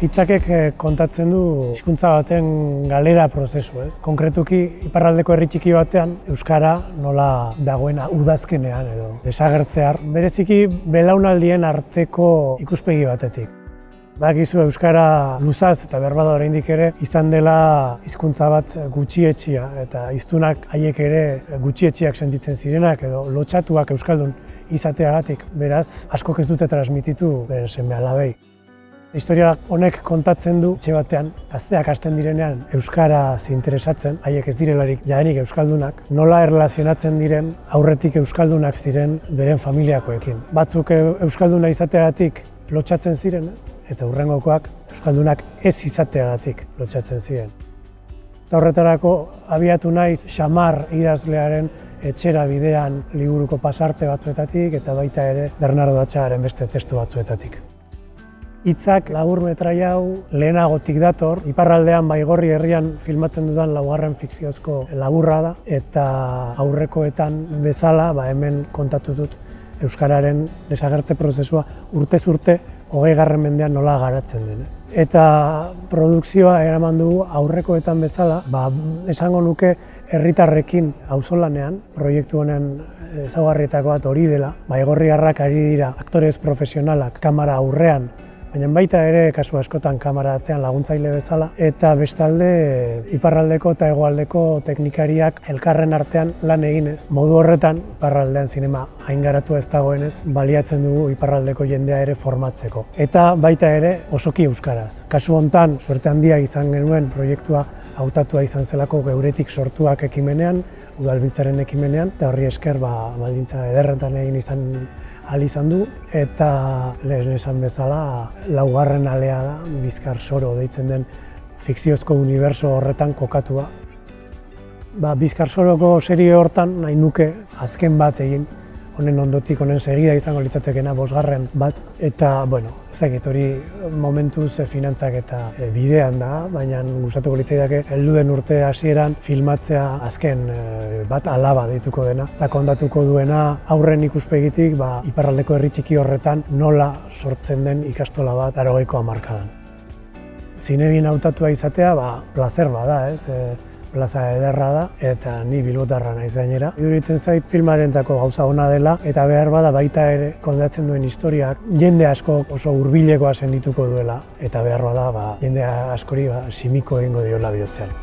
Hitzakek kontatzen du hizkuntza baten galera prozesu, ez? Konkretuki iparraldeko herri txiki batean euskara nola dagoen udazkenean edo desagertzear, bereziki belaunaldien arteko ikuspegi batetik. Badakizu euskara luzaz eta beharbada oraindik ere izan dela hizkuntza bat gutxietsia eta hiztunak haiek ere gutxietsiak sentitzen zirenak edo lotsatuak euskaldun izateagatik. Beraz, askok ez dute transmititu beren seme-alabei. Historia honek kontatzen du etxe batean, gazteak hasten direnean euskaraz interesatzen, haiek ez direlarik jadanik euskaldunak, nola erlazionatzen diren aurretik euskaldunak ziren beren familiakoekin. Batzuk euskalduna izateagatik lotsatzen ziren, ez? Eta hurrengokoak euskaldunak ez izateagatik lotsatzen ziren. Eta horretarako abiatu naiz Xamar idazlearen etxera bidean liburuko pasarte batzuetatik eta baita ere Bernardo Atxagaren beste testu batzuetatik. Hitzak laburmetrai hau lehenagotik dator, iparraldean Baigorri herrian filmatzen dudan laugarren fikziozko laburra da eta aurrekoetan bezala hemen kontatu dut euskararen desagertze prozesua urtez urte 20. mendean nola garatzen denez. Eta produkzioa eraman dugu aurrekoetan bezala, esango nuke herritarrekin auzolanean, proiektu honen ezaugarrietako bat hori dela, Baigorriarrak ari dira aktorez profesionalak kamera aurrean, baina baita ere kasu askotan kamera atzean laguntzaile bezala, eta bestalde iparraldeko eta hegoaldeko teknikariak elkarren artean lan eginez. Modu horretan, iparraldean zinema hain garatua ez dagoenez, baliatzen dugu iparraldeko jendea ere formatzeko. Eta baita ere osoki euskaraz. Kasu hontan, suerte handia izan genuen proiektua hautatua izan zelako geuretik sortuak ekimenean, udalbiltzaren ekimenean, eta horri esker baldintza ederretan egin izan du, eta lehen esan bezala laugarren alea da, Bizkar Soro deitzen den fikziozko uniberso horretan kokatua. Bizkar Soroko serie hortan nahi nuke azken bat egin, honen ondotik, honen segida izango litzatekeena 5. bat, eta, ez dakit hori momentuz finantzak eta bidean da, baina gustatuko litzaidake heldu den urte hasieran filmatzea azken bat alaba deituko dena, eta kontatuko duena aurren ikuspegitik iparraldeko herri txiki horretan nola sortzen den ikastola bat 80ko hamarkadan. Zinebin hautatua izatea, plazer bada, ez? Plaza ederra da, eta ni bilbotarra naiz gainera. Iduritzen zait filmarentzako gauza ona dela, eta behar bada baita ere kontatzen duen historiak jende asko oso hurbilekoa sendituko duela, eta behar bada jende askori simiko egingo diola bihotzean.